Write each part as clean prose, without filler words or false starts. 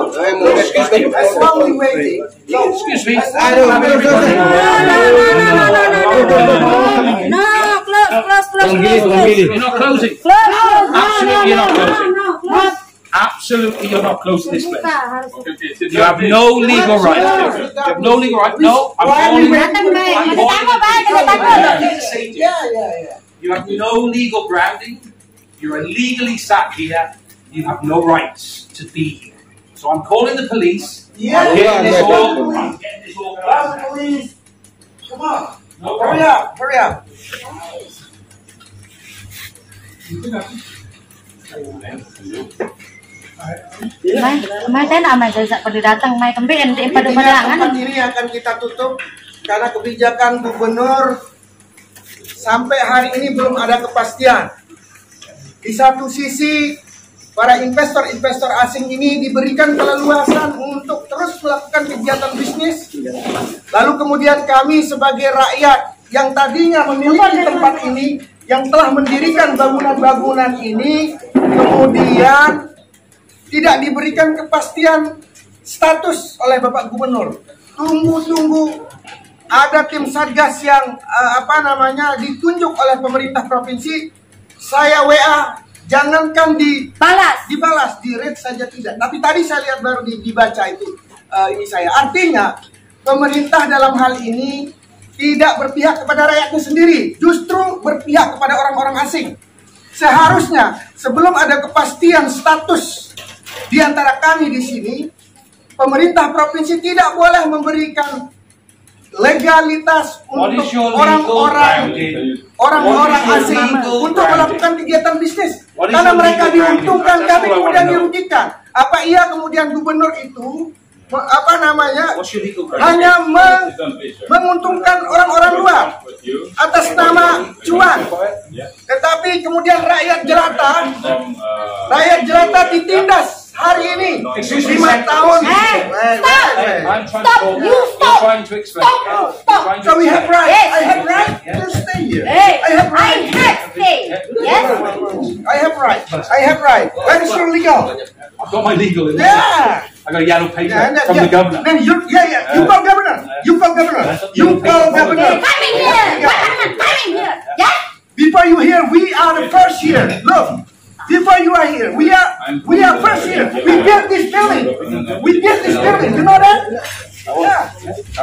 Excuse me. That's why we're waiting. Excuse me. No, close. You're not closing. Absolutely you're not closing. Absolutely you're not closing this place. You have no legal right. You have no legal right. No, I'm calling you have no legal grounding. You're illegally sat here. You have no rights to be here. So I'm calling the police. I'm getting this all. Police, come on. Hurry up. Mai saya nak sejak pada datang mai kembali pada tempat ini akan kita tutup karena kebijakan gubernur sampai hari ini belum ada kepastian. Di satu sisi para investor asing ini diberikan keleluasan untuk terus melakukan kegiatan bisnis. Lalu kemudian kami sebagai rakyat yang tadinya memiliki tempat ini, yang telah mendirikan bangunan-bangunan ini, kemudian tidak diberikan kepastian status oleh Bapak Gubernur. Tunggu ada tim Satgas yang ditunjuk oleh pemerintah provinsi. Saya WA, jangankan dibalas, di read saja tidak. Tapi tadi saya lihat baru dibaca itu ini saya. Artinya pemerintah dalam hal ini tidak berpihak kepada rakyatnya sendiri, justru berpihak kepada orang-orang asing. Seharusnya sebelum ada kepastian status di antara kami di sini, pemerintah provinsi tidak boleh memberikan legalitas untuk orang-orang asing untuk melakukan kegiatan bisnis. Karena mereka diuntungkan, kami kemudian dirugikan. Apa iya kemudian gubernur itu hanya menguntungkan orang-orang luar atas nama cuan, tetapi kemudian rakyat jelata ditindas hari ini 5 tahun. Stop. So we have right. I have right to stay here. I have right. Yes. I have right. Where is your legal? I've got my legal in there. Yeah. I got a yellow paper from the governor. Then you call governor. You call governor. Coming here. Yes. Before you here, we are the first here. Look. Before you are here, we are first here. We built this building. You know that? Yeah.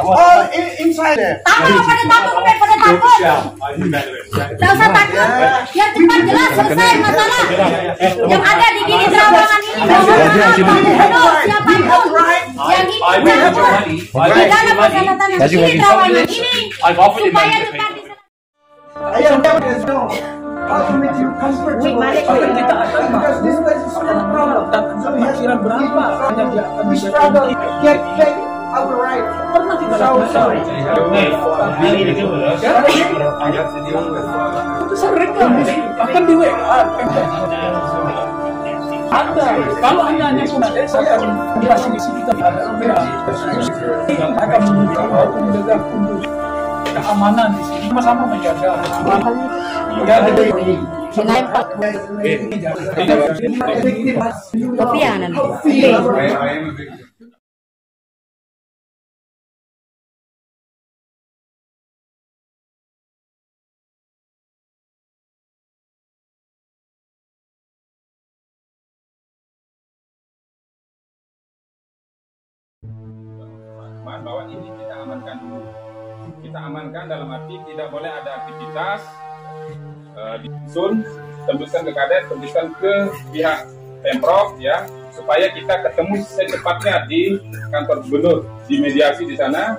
All inside there. Pada takut. Tak usah takut. Biar cepat jelas selesai masalah. Yang ada di diri terowongan ini siapapun yang ingin cabut di dalam persyaratan yang di terowongan ini supaya tetap bisa. How to make you comfortable? Because this place is still a problem. So we have to we struggle to get our right. So sorry. Akan di WA. Anda, kalau Anda hanya saya akan memfasilitasi kita akan menjaga keamanan di sini, sama-sama menjaga keamanan. Bahwa ini kita amankan dulu. Kita amankan dalam arti tidak boleh ada aktivitas di dusun, tembuskan ke kades, tembuskan ke pihak Pemprov ya, supaya kita ketemu secepatnya di kantor gubernur, di mediasi di sana.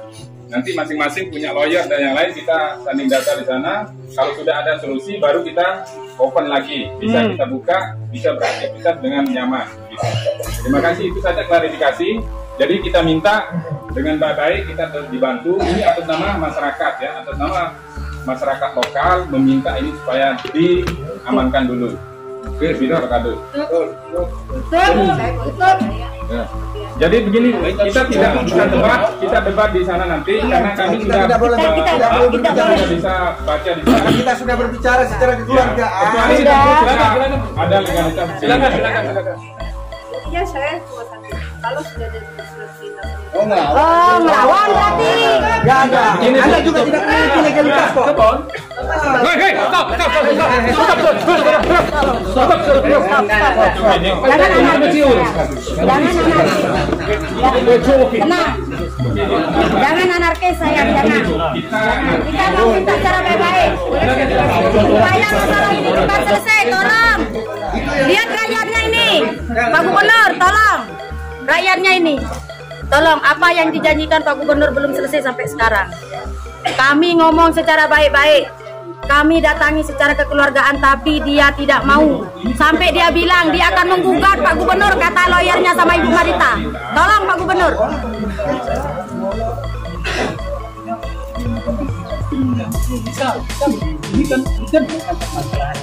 Nanti masing-masing punya lawyer dan yang lain, kita sanding data di sana. Kalau sudah ada solusi baru kita open lagi, bisa kita buka, bisa beraktivitas dengan nyaman gitu. Terima kasih, itu saja klarifikasi. Jadi kita minta dengan baik-baik, kita terus dibantu. Ini atas nama masyarakat ya, atas nama masyarakat lokal meminta ini supaya diamankan dulu. Oke, Bino Kado. Ya. Jadi begini, kita tidak bukan debat, kita debat di sana nanti karena kami sudah bisa baca di sana. Kita sudah berbicara secara kekeluargaan. Ada legalitas. Silakan. Ya, saya Kalau sudah ada selesai. Oh, melawan berarti. Ya ada. Anda juga tidak memiliki legalitas kok. Hei, stop. Jangan anarkis. Jangan anarkis sayang, jangan. Kita mau minta cara baik-baik. Supaya masalah ini cepat selesai, tolong. Lihat rakyatnya ini, Pak Gubernur, tolong. Rakyatnya ini, tolong. Apa yang dijanjikan Pak Gubernur belum selesai sampai sekarang. Kami ngomong secara baik-baik. Kami datangi secara kekeluargaan, tapi dia tidak mau. Sampai dia bilang dia akan menggugat Pak Gubernur, kata lawyernya sama Ibu Marita. Tolong Pak Gubernur. Bisa ini kan bukan masalah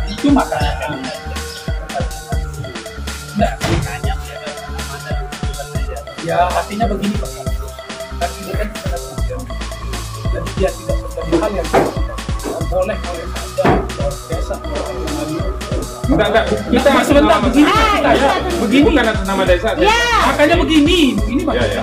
itu makanya enggak tanya ya artinya begini Pak, tapi ini kan kita jadi dia tidak terjadi hal yang boleh saja desa Enggak, kita sebentar begini begini bukan atas nama desa. Makanya begini Pak. Ya.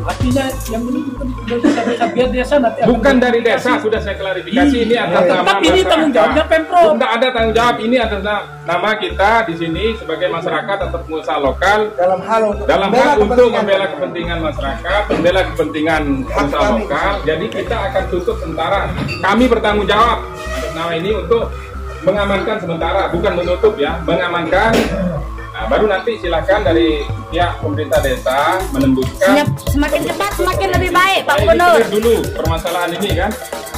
Artinya yang menentukan desa biar desa nanti Bukan dari desa, sudah saya klarifikasi ini atas nama. Tapi ini tanggung jawabnya Pemprov. Enggak ada tanggung jawab, ini atas nama kita di sini sebagai masyarakat atau pengusaha lokal dalam hal untuk membela kepentingan masyarakat, membela kepentingan pengusaha lokal. Jadi kita akan tutup sementara. Kami bertanggung jawab atas nama ini untuk mengamankan sementara, bukan menutup ya, mengamankan. Nah, baru nanti silakan dari pihak pemerintah desa menembuskan. Semakin cepat semakin lebih baik Pak Ini Gubernur. clear dulu permasalahan ini kan.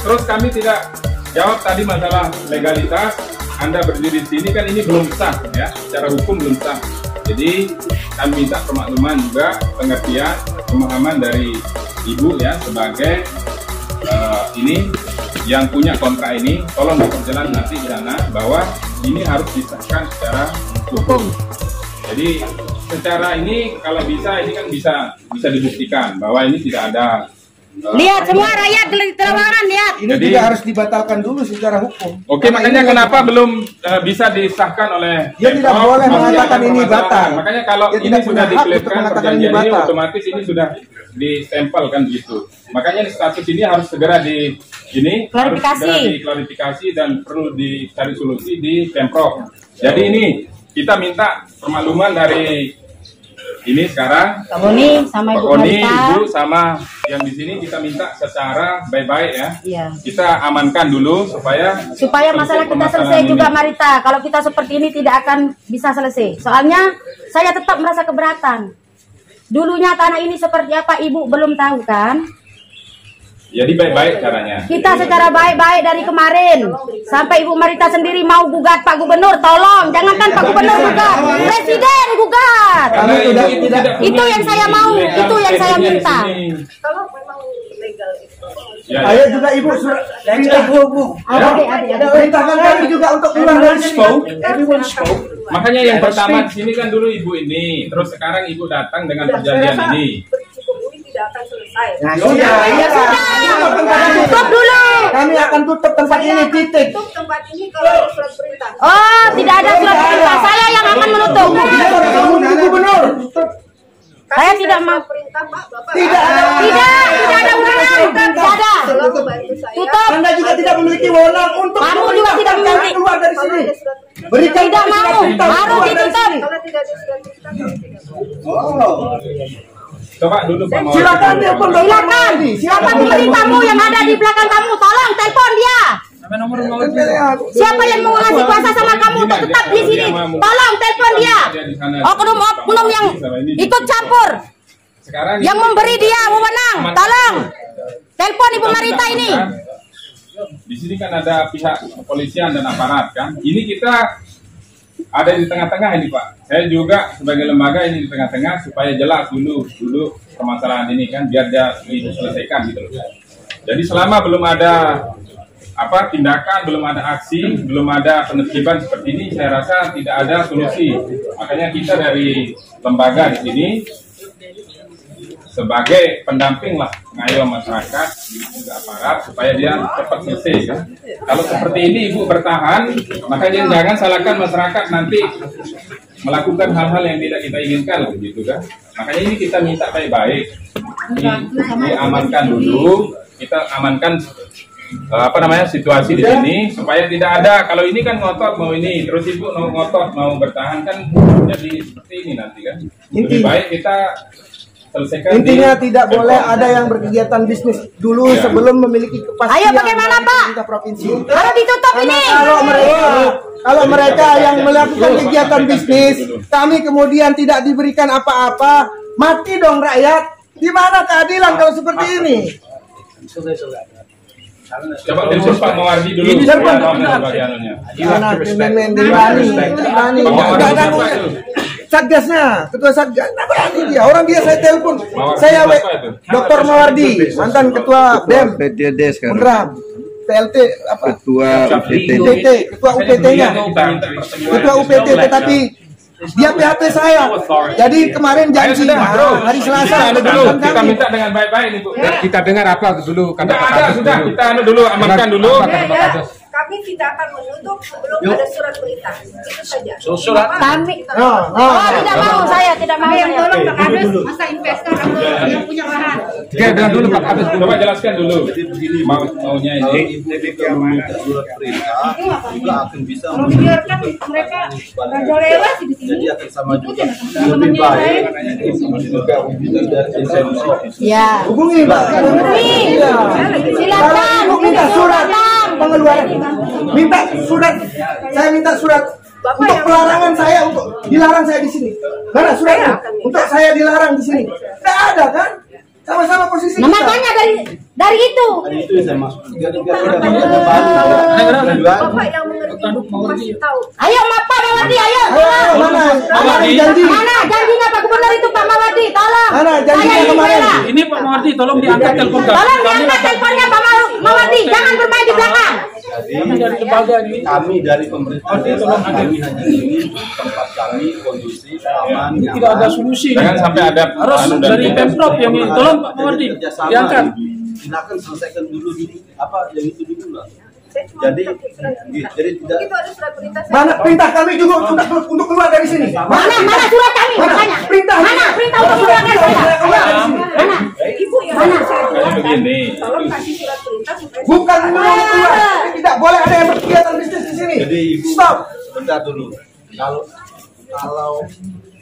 Terus kami tidak jawab tadi masalah legalitas. Anda berdiri di sini kan ini belum sah ya, secara hukum belum sah. Jadi kami minta pemakluman juga, pengertian, pemahaman dari Ibu ya sebagai ini yang punya kontrak ini, tolong diperjelas nanti di sana bahwa ini harus disahkan secara hukum. Jadi secara ini kalau bisa ini kan bisa dibuktikan bahwa ini tidak ada. Lihat semua rakyat di terowongan lihat. Ini Jadi, juga harus dibatalkan dulu secara hukum. Oke, makanya kenapa belum bisa disahkan oleh Dia tidak Pemprov, boleh masih mengatakan ada ini permasalahan. batal. Makanya kalau Dia ini tidak sudah punya hak untuk diklaimkan mengatakan ini perjanjian ini batal. otomatis ini sudah distempel kan gitu. Makanya status ini harus segera Klarifikasi. diklarifikasi dan perlu dicari solusi di Pemprov. Jadi ini kita minta permakluman dari ini sekarang Pak Boni sama Ibu Pak Oni, Marita. Ibu sama yang di sini kita minta secara baik-baik ya. Iya. Kita amankan dulu supaya Masalah kita selesai permasalahan juga ini. Marita. Kalau kita seperti ini tidak akan bisa selesai. Soalnya saya tetap merasa keberatan. Dulunya tanah ini seperti apa Ibu belum tahu kan? Jadi baik-baik caranya. Kita secara baik-baik dari kemarin sampai Ibu Marita sendiri mau gugat Pak Gubernur, tolong jangankan Pak Gubernur gugat, Presiden gugat. Karena Itu yang saya mau, itu yang saya minta. Kalau memang legal itu. Ya, Ayo juga Ibu surat Bu. Adik-adik. Perintahkan kami juga untuk keluar dari sini. everyone spoke. Makanya yang pertama di sini kan dulu Ibu ini, terus sekarang Ibu datang dengan perjanjian ini. Cukup ini tidak akan selesai. Nah, sudah. Tutup dulu. Kami akan tutup tempat ini titik. Tutup tempat ini kalau surat perintah. Oh, tidak ada surat perintah. Saya yang akan menutup. Kamu Gubernur. Saya tidak mau. Perintah Pak, Bapak. Tidak ada. Tidak ada wewenang. Tidak ada. Tolong bantu saya. Tutup. Anda juga tidak memiliki wewenang untuk Kamu juga tidak memiliki. keluar dari Kalau sini. ada surat perintah. Berikan Tidak mau. surat perintah untuk Harus keluar dari ditutup. sini. Kalau tidak ada surat perintah, kalau tidak mau. Coba dulu Pak Mawar. Silakan telepon Silakan. Siapa pemerintahmu yang ada di belakang kamu? Tolong telepon dia. Nomor Siapa yang mau ngasih kuasa sama kamu untuk tetap di sini? Tolong telepon dia. Oknum yang ikut campur, Sekarang yang memberi dia wewenang. Tolong telepon Ibu Marita ini. Di sini kan ada pihak kepolisian dan aparat kan. Ini kita ada di tengah-tengah ini Pak. Saya juga sebagai lembaga ini di tengah-tengah supaya jelas dulu permasalahan ini kan biar dia diselesaikan gitu loh. Jadi selama belum ada tindakan, belum ada aksi, belum ada penertiban seperti ini, saya rasa tidak ada solusi. Makanya kita dari lembaga di sini sebagai pendamping lah ngayo masyarakat juga aparat supaya dia cepat selesai kan. Kalau seperti ini Ibu bertahan, makanya jangan salahkan masyarakat nanti melakukan hal-hal yang tidak kita inginkan, begitu kan? Makanya ini kita minta baik-baik, diamankan dulu, kita amankan situasi di sini supaya tidak ada. Kalau ini kan ngotot mau ini, terus ibu ngotot mau bertahan kan jadi seperti ini nanti kan. Lebih baik kita selesaikan. Intinya tidak boleh ada yang berkegiatan bisnis dulu sebelum memiliki kepastian. Ayo bagaimana Pak? Provinsi. Kalau ditutup ini. Kalau mereka yang melakukan kegiatan bisnis, kami kemudian tidak diberikan apa-apa, mati dong rakyat. Di mana keadilan kalau seperti ini? Coba telepon Pak Mawardi dulu. Ini Satgasnya, ketua Satgas, nggak berani dia. Orang dia saya telepon, saya Dr. Mawardi, mantan ketua BEM, Undram, PLT apa? Ketua UPT, ketua UPT-nya, ketua UPT, tetapi dia PHP saya. Jadi kemarin janji hari Selasa ada dulu. Kita minta dengan baik-baik nih Bu. Kita dengar apa dulu kata Pak Kades. Sudah, kita dulu amankan dulu. Kami tidak akan menutup sebelum ada surat perintah. Itu saja. Surat kami. Tidak mau saya, tidak mau. Yang tolong Pak Kades, masa investor atau yang punya lahan. Oke, dengar dulu Pak Kades. Coba jelaskan dulu. Maunya ini. Surat perintah juga akan bisa membiarkan mereka rajolela di sini. jadi akan sama juga. Lebih baik juga dari institusi. Ya. Hubungi Pak. Silakan. Minta surat pengeluaran. Minta surat. Saya minta surat untuk pelarangan saya, untuk dilarang saya di sini. Mana suratnya? Untuk saya dilarang di sini. Tidak ada kan? Sama-sama posisi. Nah, makanya dari itu. Itu yang saya maksud. Bapak yang mengerti masih tahu. Ayo Pak Mawardi, ayo. Mana? Janji. Mana janjinya Pak Gubernur itu Pak Mawardi, tolong. Mana janjinya kemarin? Ini Pak Mawardi, tolong diangkat telepon. Tolong diangkat teleponnya Pak Mawardi, jangan bermain di belakang. Kami dari pemerintah kami hanya ingin tempat kami kondusif, aman, nyaman. Tidak ada solusi. Jangan sampai ada harus dari Pemprov yang ini. Tolong Pak Mawardi diangkat. Silakan selesaikan dulu apa yang itu dulu lah. Jadi tidak. Itu ada surat perintah. Mana perintah kami juga untuk keluar dari sini? Mana surat kami? Makanya. Perintah. Mana perintah untuk keluar dari sini? Mana? Ibu yang Kayak begini. tolong kasih surat perintah supaya Bukan mau keluar. Tidak boleh ada yang berkegiatan bisnis di sini. Jadi Ibu Stop. sebentar dulu. Kalau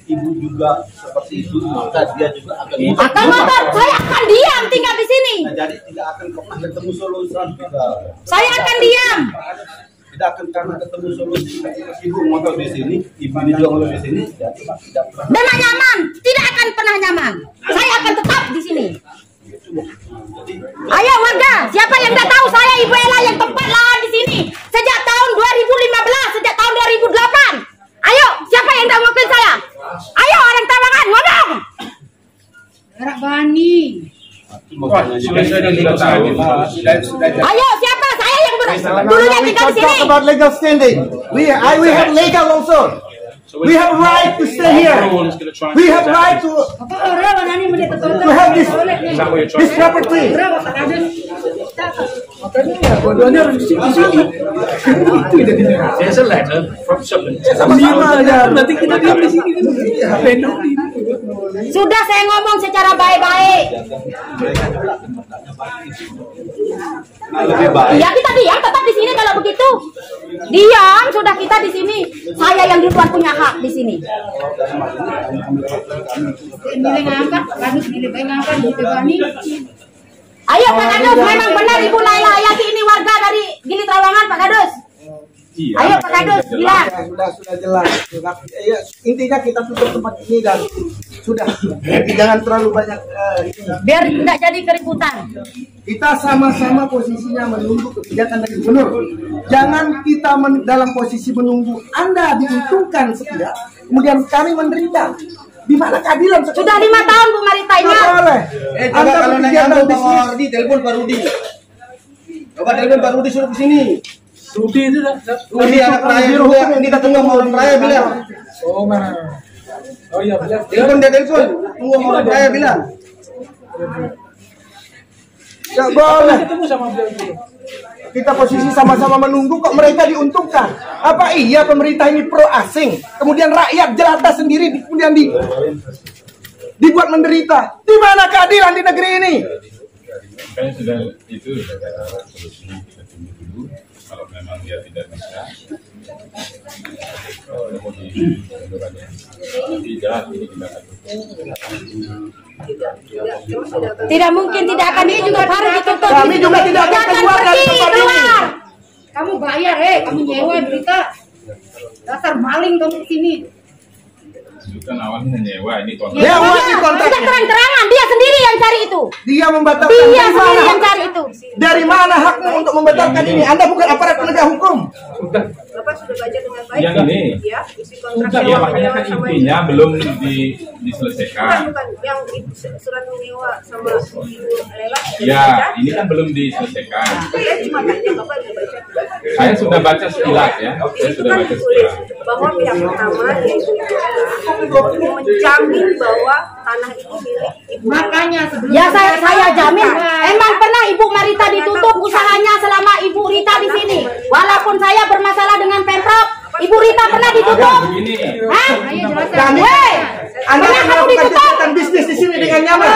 Ibu juga seperti itu, maka dia juga akan Motor, saya akan diam tinggal di sini. Nah, jadi tidak akan pernah ketemu solusi juga. Saya akan diam. Tidak akan karena ketemu solusi. Ibu motor di sini, Ibu ini juga motor di sini, jadi tidak pernah. Dan nyaman, tidak akan pernah nyaman. Saya akan tetap di sini. Ayo warga, siapa yang nggak tahu saya Ibu Ella yang tempat lahan di sini sejak tahun 2015, sejak tahun 2008. Ayo, siapa yang nggak ngomongin saya? Ayo orang Tawangan ngomong. Gerak Bani. Ayo siapa? Saya yang dulunya tinggal di sini. Talk about legal standing. We have legal also. We have right to stay here. We have right to have this property. There's a letter from someone. Nanti kita diam di sini. Sudah saya ngomong secara baik-baik. Ya kita diam tetap di sini kalau begitu. Diam sudah kita di sini. Saya yang duluan punya hak di sini. Ayo Pak Kades, memang benar Ibu Laila Hayati ini warga dari Gili Trawangan Pak Kades. Ayo Pak Kades, bilang. Sudah jelas. Intinya kita tutup tempat ini dan sudah. Jangan terlalu banyak. Biar tidak jadi keributan. Kita sama-sama posisinya menunggu kebijakan dari gubernur. Jangan kita dalam posisi menunggu Anda diuntungkan sekian, kemudian kami menderita. Di mana keadilan? Sudah 5 tahun Bu Marita ini. Boleh. Coba kalau nanya Pak Mawardi, telepon Pak Rudi. Coba telepon Pak Rudi suruh ke sini. Rudi itu Rudi anak raya juga. Ini ketemu sama orang raya bilang. Oh mana? Oh iya bilang. Telepon dia telepon. Tunggu sama orang raya bilang. Nggak boleh. Ketemu sama beliau dulu. Kita posisi sama-sama menunggu kok mereka diuntungkan. Apa iya pemerintah ini pro asing? Kemudian rakyat jelata sendiri kemudian dibuat menderita. Di mana keadilan di negeri ini? Kayaknya sudah itu solusi kita tunggu dulu. Kalau memang dia tidak bisa, Tidak mungkin, tidak akan. Ini juga harus ditutup. Kami juga tidak akan keluar dari tempat ini. Kamu bayar, kamu nyewa berita. Dasar maling kamu sini. Bukan awalnya nyewa, ini kontrak. Dia buat di kontrak. Sudah terang-terangan, dia sendiri yang cari itu. Dia membatalkan. Dia sendiri yang cari itu. Dari mana hakmu untuk membatalkan ini? Anda bukan aparat penegak hukum. Bapak sudah baca dengan baik. Yang ini. Ya, isi kontrak. Ya, makanya kan intinya belum diselesaikan. Bukan, yang surat menyewa sama Ibu Lela. Ya, ini kan belum diselesaikan. Saya cuma tanya, Bapak sudah baca. Saya sudah baca sekilas ya. Saya sudah baca sekilas. Bahwa pihak pertama yaitu Ibu Lela menjamin bahwa tanah ini milik Ibu Lela. Makanya ya saya jamin. Emang pernah Ibu Marita ditutup usahanya selama Ibu Rita di sini. Walaupun saya bermasalah dengan Pemprov, Ibu Rita pernah ditutup. Begini. Hah? Kami, Anda melakukan kegiatan bisnis di sini dengan nyaman.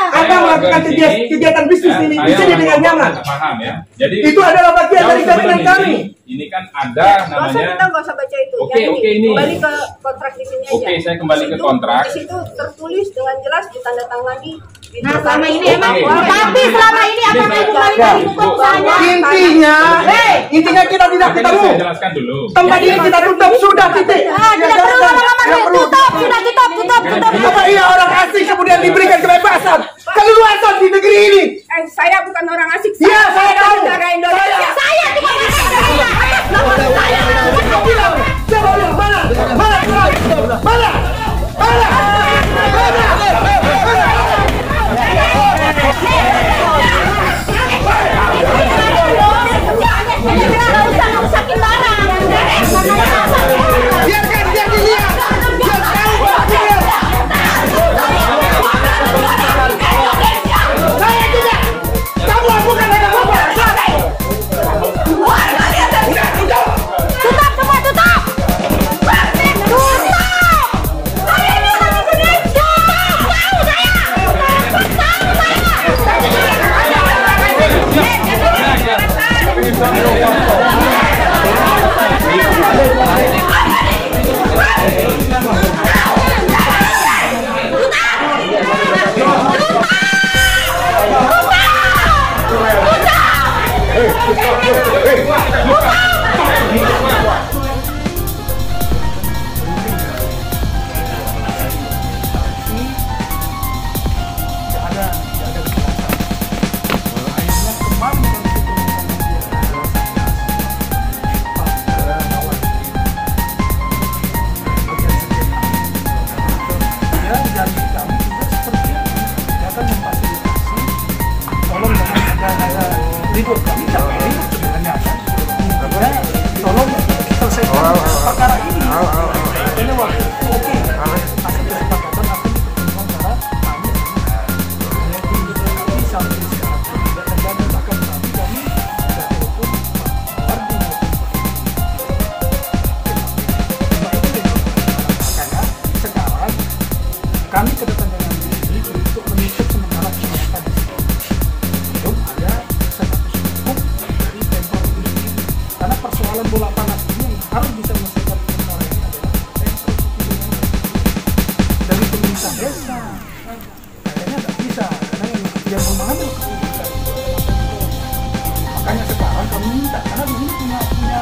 Anda melakukan kegiatan bisnis di sini dengan nyaman. Paham ya. Jadi itu adalah bagian dari jaminan kami. Ini kan ada namanya. Kita nggak usah baca itu. Oke, ini. Kembali ke kontrak di sini aja. Oke, saya kembali ke kontrak. Di situ tertulis dengan jelas ditandatangani. Nah, selama ini emang Bahwa- tapi selama ini apa Ibu Marita ditutup usahanya? Intinya kita tidak ketemu. Saya jelaskan dulu. Tempat ini kita tutup sudah titik. Tidak perlu lama-lama tutup, sudah tutup. Apa iya orang asing kemudian diberikan kebebasan, keluasan di negeri ini? Saya bukan orang asing. Iya, saya tahu. Negara Indonesia. Saya cuma atas nama saya. Biarkan dia dilihat. Dia tahu dia. Saya tidak. Kamu bukan ada apa-apa. Tutup semua, tutup. Saya ini orang Indonesia. Tahu saya. Ribut kami tak ribut sebenarnya kan. Tolong selesaikan perkara ini. Ini waktu oke. Hasil kesepakatan akan dipertemukan antara kami kami sampai dan bahkan kami sudah telepon warga makanya sekarang kami kedatangan diri untuk menutup sementara penyiapan di sini. Belum ada dari Pemprov ini karena persoalan bola panas ini yang harus bisa menyelesaikan persoalan ini adalah Pemprov dari pemerintah desa. Kayaknya nggak bisa karena yang memahami keputusan. Makanya sekarang kami minta karena di sini punya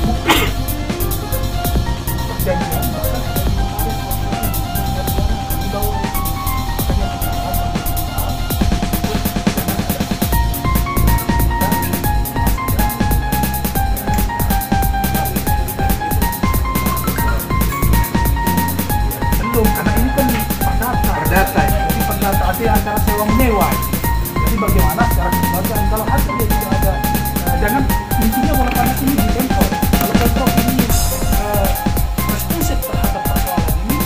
bukti perjanjian bahkan ada karena ini kan perdata ya. Jadi perdata artinya antara sewa menyewa. Jadi bagaimana secara keseluruhan kalau hasil dia tidak ada jangan intinya bola panas ini di Pemprov. Kalau Pemprov ini responsif terhadap persoalan ini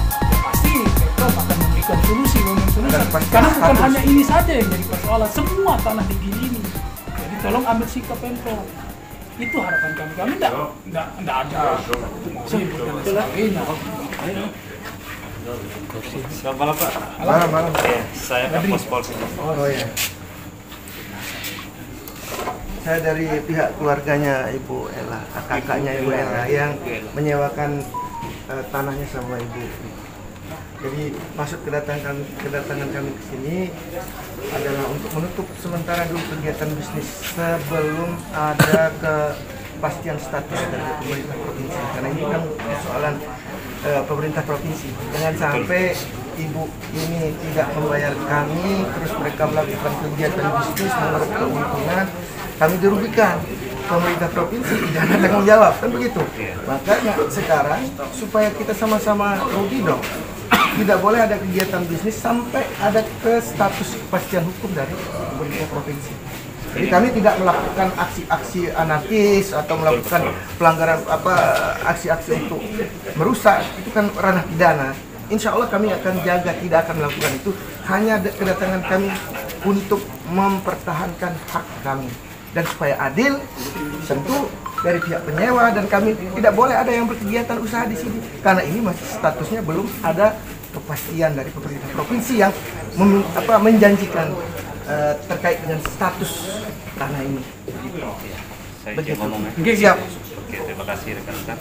ya pasti Pemprov akan memberikan solusi urusan. Karena bukan hanya ini saja yang jadi persoalan, semua tanah di Gili ini. Jadi tolong ambil sikap Pemprov. Itu harapan kami. Kami enggak ada sibuk dan sebagainya. Selamat malam Pak. Malam. Saya Kapolres Polsek. Oh ya. Saya dari pihak keluarganya Ibu Ella, kakaknya Ibu Ella yang menyewakan tanahnya sama Ibu. Jadi maksud kedatangan kami ke sini adalah untuk menutup sementara dulu kegiatan bisnis sebelum ada kepastian status dari pemerintah provinsi. Karena ini kan persoalan pemerintah provinsi. Jangan sampai ibu ini tidak membayar kami, terus mereka melakukan kegiatan bisnis menurut keuntungan, kami dirugikan. Pemerintah provinsi tidak ada tanggung jawab, kan begitu. Makanya sekarang supaya kita sama-sama rugi dong. Tidak boleh ada kegiatan bisnis sampai ada ke status kepastian hukum dari pemerintah provinsi. Jadi kami tidak melakukan aksi-aksi anarkis atau melakukan pelanggaran aksi-aksi untuk merusak, itu kan ranah pidana. Insya Allah kami akan jaga, tidak akan melakukan itu. Hanya kedatangan kami untuk mempertahankan hak kami dan supaya adil, tentu dari pihak penyewa dan kami tidak boleh ada yang berkegiatan usaha di sini karena ini masih statusnya belum ada kepastian dari pemerintah provinsi yang menjanjikan terkait dengan status tanah ini. Saya izin ngomong ya. Siap. Oke, terima kasih rekan-rekan.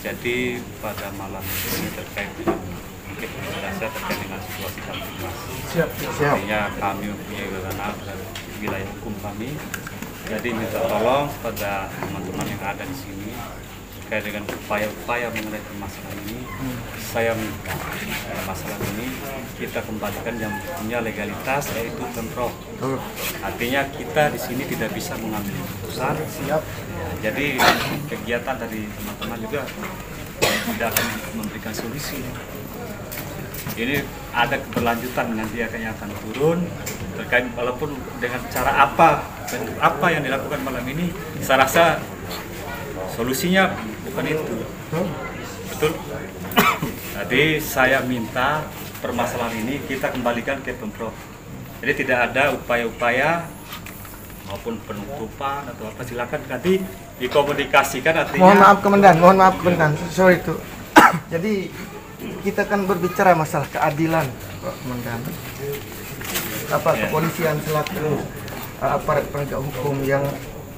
Jadi pada malam ini terkait dengan mungkin saya terkait dengan situasi Kamtibmas. Siap. Artinya kami mempunyai wewenang dan wilayah hukum kami. Jadi minta tolong pada teman-teman yang ada di sini terkait dengan upaya-upaya mengenai permasalahan ini. Saya minta masalah ini kita kembalikan yang punya legalitas, yaitu Pemprov. Artinya kita di sini tidak bisa mengambil keputusan. Siap. Ya, jadi kegiatan dari teman-teman juga tidak akan memberikan solusi. Ini ada keberlanjutan nanti yang akan turun terkait walaupun dengan cara apa yang dilakukan malam ini, saya rasa solusinya bukan itu. Betul? Jadi saya minta permasalahan ini kita kembalikan ke Pemprov. Jadi tidak ada upaya-upaya maupun penutupan atau apa, silakan nanti dikomunikasikan. Artinya Mohon maaf Komandan, sorry itu. Jadi kita kan berbicara masalah keadilan, Pak Komandan. Kepolisian selaku aparat penegak hukum yang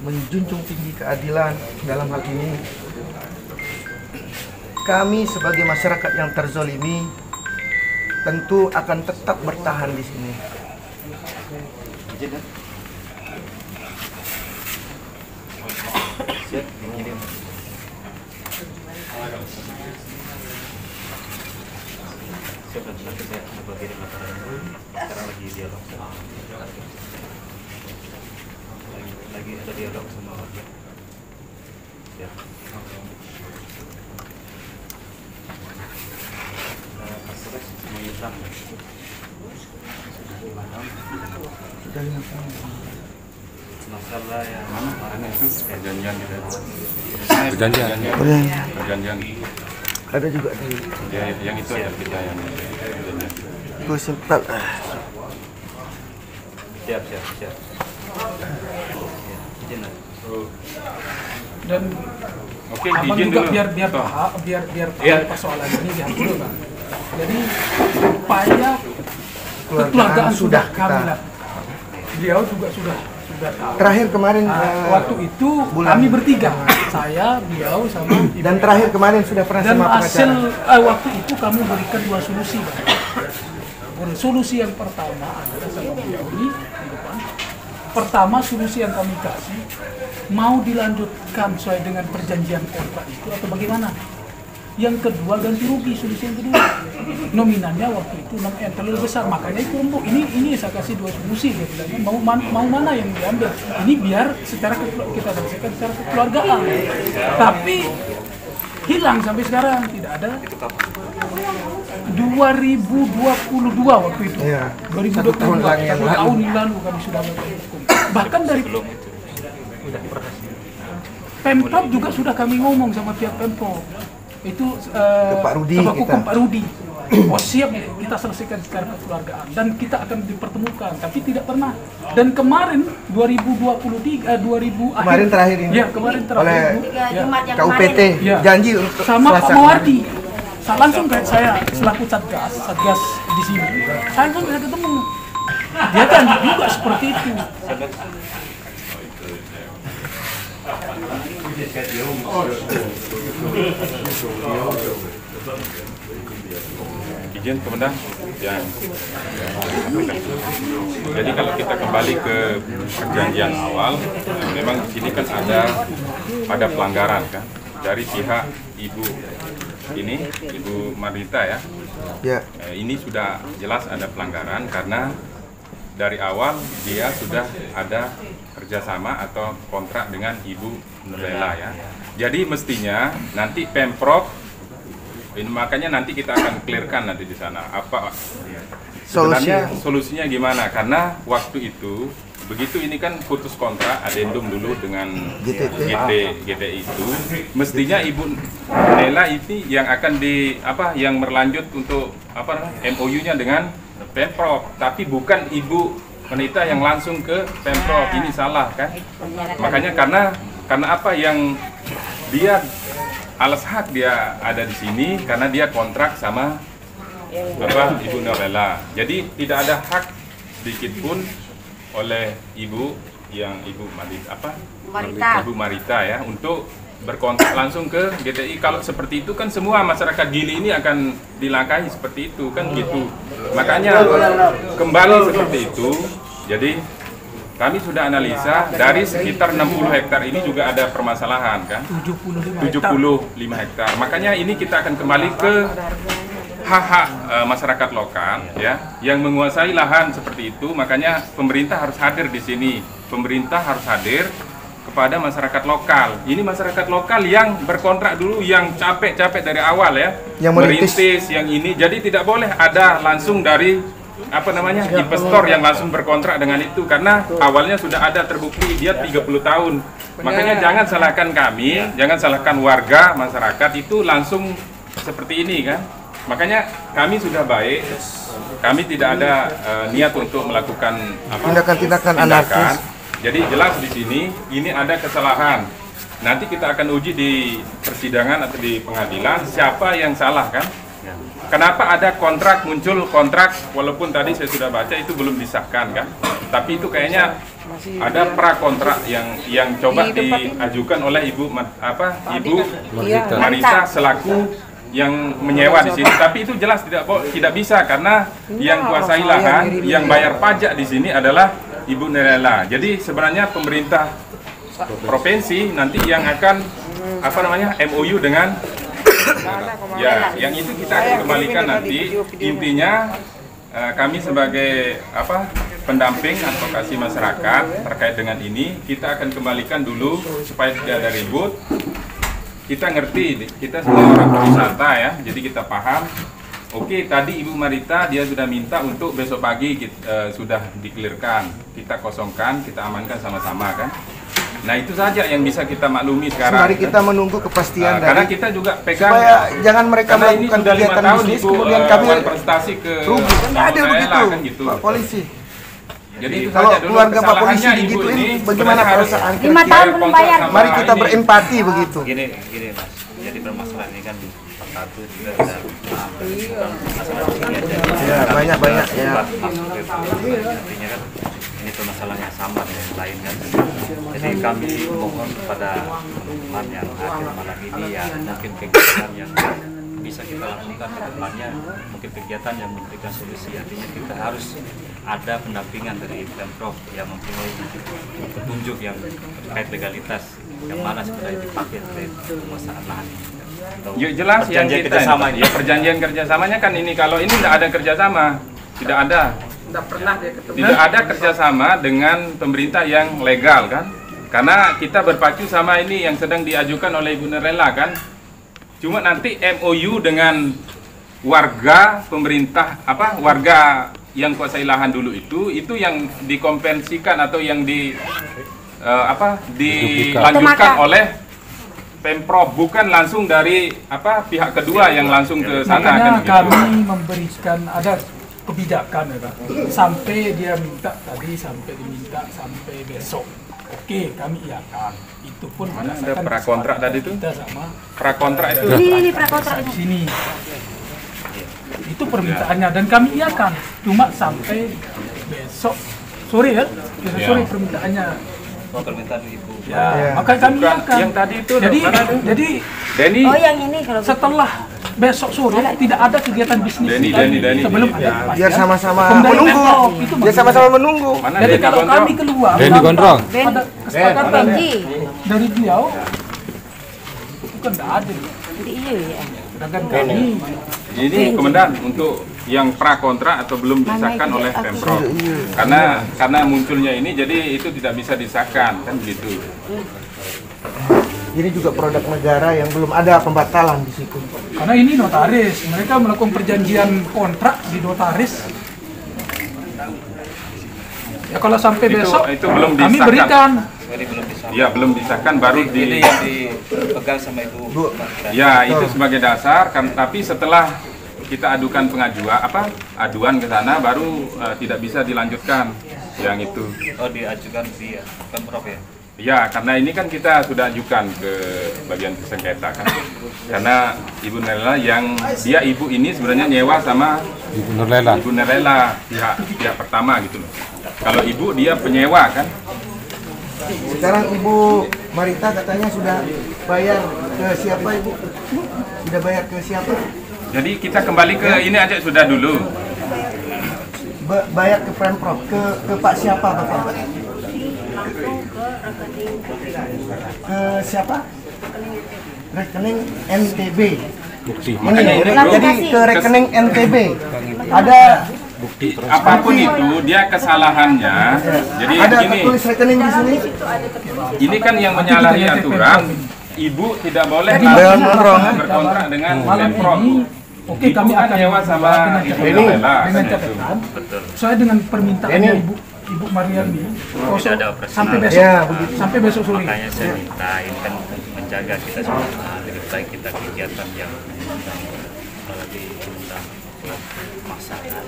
menjunjung tinggi keadilan dalam hal ini. Kami sebagai masyarakat yang terzolimi tentu akan tetap bertahan di sini. nanti saya coba kirim laporan dulu. Sekarang lagi dialog sama lagi ada dialog sama warga. Ya. Stres mengutang. Masalah yang mana itu perjanjian kita. Perjanjian. Ada juga dari yang itu ada kita yang gue sempat. Siap. Izin. Dan oke, abang izin juga dulu. biar paham persoalan ini lihat dulu Bang. Jadi upaya kekeluargaan sudah kami lah. Beliau juga sudah tahu. Terakhir kemarin waktu itu kami bertiga, saya, beliau sama ibu. Dan terakhir kemarin sudah pernah Dan sama hasil pengacara. waktu itu kami berikan dua solusi Bang. Solusi yang pertama adalah sama beliau ini di depan. Pertama, solusi yang kami kasih mau dilanjutkan sesuai dengan perjanjian kontrak itu atau bagaimana? Yang kedua, ganti rugi. Solusi yang kedua, nominalnya waktu itu terlalu besar, makanya itu untuk ini saya kasih dua solusi. Dia bilangnya mau mana yang diambil? Ini biar secara kita selesaikan secara kekeluargaan. Tapi hilang sampai sekarang tidak ada. 2022 waktu itu. Iya. 2022 tahun yang lalu kami sudah melakukan. Bahkan dari Pemprov juga sudah kami ngomong sama pihak Pemprov. Itu Pak Rudi Pak Rudi oh siap kita selesaikan secara kekeluargaan dan kita akan dipertemukan, tapi tidak pernah. Dan kemarin 2023 kemarin terakhir ini ya kemarin terakhir oleh KUPT janji untuk sama Pak Mawardi. Saya langsung kayak saya selaku satgas di sini, saya langsung bisa ketemu. Dia janji juga seperti itu. Izin Komandan yang jadi kalau kita kembali ke perjanjian awal, memang di sini kan ada pelanggaran kan dari pihak Ibu Marita ya. Ini sudah jelas ada pelanggaran karena dari awal dia sudah ada kerjasama atau kontrak dengan Ibu Nurlela ya. Jadi mestinya nanti Pemprov ini, makanya nanti kita akan clearkan nanti di sana apa sebenarnya solusinya gimana, karena waktu itu begitu ini kan putus kontrak adendum dulu dengan GTI itu, mestinya Ibu Nela ini yang akan yang berlanjut untuk MOU-nya dengan Pemprov, tapi bukan Ibu Wanita yang langsung ke Pemprov. Ini salah kan? Makanya karena apa yang dia alas hak dia ada di sini karena dia kontrak sama Ibu Nurlela. Jadi tidak ada hak sedikit pun oleh Ibu Marita ya untuk berkontrak langsung ke GTI. Kalau seperti itu kan semua masyarakat Gili ini akan dilangkahi seperti itu kan gitu. Makanya kembali seperti itu. Jadi kami sudah analisa dari sekitar 60 hektar ini juga ada permasalahan kan, 75 hektar. Makanya ini kita akan kembali ke hak-hak masyarakat lokal ya yang menguasai lahan seperti itu. Makanya pemerintah harus hadir di sini. Pemerintah harus hadir kepada masyarakat lokal. Ini masyarakat lokal yang berkontrak dulu, yang capek-capek dari awal ya, yang merintis yang ini. Jadi tidak boleh ada langsung dari investor yang langsung berkontrak dengan itu, karena awalnya sudah ada terbukti dia 30 tahun. Makanya jangan salahkan kami, jangan salahkan warga masyarakat itu langsung seperti ini kan. Makanya kami sudah baik, kami tidak ada niat untuk melakukan tindakan anarkis. Jadi jelas di sini ini ada kesalahan. Nanti kita akan uji di persidangan atau di pengadilan siapa yang salah kan. Kenapa ada muncul kontrak walaupun tadi saya sudah baca itu belum disahkan kan, tapi itu kayaknya ada prakontrak yang coba diajukan oleh Ibu Marita selaku yang menyewa di sini, tapi itu jelas tidak bisa karena yang kuasai lahan, yang bayar pajak di sini adalah Ibu Nurlela. Jadi sebenarnya pemerintah provinsi nanti yang akan MOU dengan yang itu kita akan kembalikan nanti. Intinya kami sebagai pendamping advokasi masyarakat terkait dengan ini, kita akan kembalikan dulu supaya tidak ada ribut. Kita ngerti, kita sebagai orang wisata ya, jadi kita paham. Oke, tadi Ibu Marita dia sudah minta untuk besok pagi sudah dikelirkan, kita kosongkan, kita amankan sama-sama kan. Nah itu saja yang bisa kita maklumi sekarang. Mari kita menunggu kepastian karena kita juga pegang supaya jangan mereka melakukan kegiatan bisnis kemudian kami prestasi ke rugi. Nggak ada begitu, kan gitu. Pak Polisi. Jadi kalau keluarga Pak Polisi digituin, bagaimana perasaan kita? 5 tahun belum bayar. Mari kita berempati begitu. Gini Mas, jadi permasalahan ini kan satu juga ada banyak ya. Artinya kan ini permasalahan yang sama dengan yang lain kan. Jadi kami mohon kepada teman-teman yang hadir malam ini ya, mungkin kegiatan yang bisa kita lakukan ke depannya, mungkin kegiatan yang memberikan solusi. Artinya kita harus ada pendampingan dari Pemprov yang mempunyai petunjuk yang terkait legalitas yang mana sebenarnya dipakai oleh penguasaan lahan ini. Ya jelas yang kita kerjasama ya, perjanjian kerjasamanya kan ini. Kalau ini tidak ada kerjasama, tidak ada. Tidak ada kerjasama dengan pemerintah yang legal kan, karena kita berpacu sama ini yang sedang diajukan oleh Ibu Nurlela kan. Cuma nanti MOU dengan warga pemerintah warga yang kuasai lahan dulu itu yang dikompensikan atau yang dilanjutkan oleh Pemprov, bukan langsung dari pihak kedua yang langsung ke sana. Makanya kan, kami memberikan ada kebijakan ya Pak. Sampai dia minta tadi, sampai diminta sampai besok. Oke, kami iakan. Itu pun mana ada prakontrak tadi itu? Kita sama prakontrak itu. Ini prakontrak ini. Sini. Itu permintaannya dan kami iakan. Cuma sampai besok sore ya. Besok sore permintaannya. Permintaan ibu. Ya, maka kami iakan. Yang tadi itu jadi Denny. Oh, yang ini kalau setelah besok sore tidak ada kegiatan bisnis Denny. sebelum ada kepastian. Biar sama-sama Dari menunggu. Pemprov, itu Biar sama-sama menunggu. Mana Jadi Denny kalau Gondrong? kami keluar Denny Gondrong. ada kesepakatan Benji. dari beliau itu kan tidak adil. Jadi iya ya. Sedangkan kami Ini komandan untuk yang prakontrak atau belum disahkan oleh Pemprov. Karena munculnya ini jadi itu tidak bisa disahkan kan gitu. Ini juga produk negara yang belum ada pembatalan di situ. karena ini notaris, mereka melakukan perjanjian kontrak di notaris. Ya kalau sampai besok itu belum kami disahkan. berikan. Ya belum disahkan baru Ini yang dipegang sama ibu. Ya itu sebagai dasar kan, tapi setelah kita adukan aduan ke sana baru tidak bisa dilanjutkan yang itu. Oh, diajukan di Pemprov ya? Ya, karena ini kan kita sudah ajukan ke bagian sengketa kan. Karena Ibu Nurlela yang dia ibu ini sebenarnya nyewa sama Ibu Nurlela. Ibu Nurlela pihak pertama gitu loh. Kalau ibu dia penyewa kan. Sekarang Ibu Marita katanya sudah bayar ke siapa Ibu? Sudah bayar ke siapa? Jadi kita kembali ke ini aja sudah dulu. Bayar ke Pemprov, ke Pak siapa Bapak? Ke siapa? Rekening NTB. Bukti. Jadi ke rekening NTB. Ada Bukti. Apapun itu dia kesalahannya. Jadi ada begini, tulis rekening di sini. ini kan yang menyalahi aturan. Ibu tidak boleh berkontrak dengan Pemprov. Oke, kami akan nyewa sama Ibu Nurlela dengan catatan sesuai dengan permintaannya Ibu Mariani sampai besok sampai besok sore. Makanya saya minta ini kan menjaga kita semua, lebih baik kita kegiatan yang apalagi undang masyarakat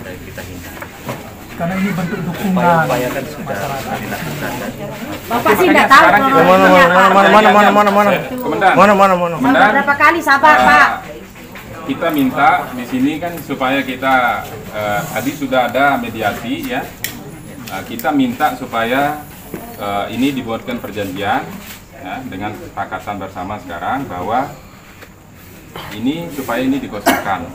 dari kita hindari. Karena ini bentuk dukungan Upaya kan sudah dilakukan dan Bapak sih nggak tahu Mana. berapa kali sabar Pak. Kita minta di sini kan supaya kita tadi sudah ada mediasi ya. Kita minta supaya ini dibuatkan perjanjian ya, dengan kesepakatan bersama sekarang bahwa ini supaya ini dikosongkan.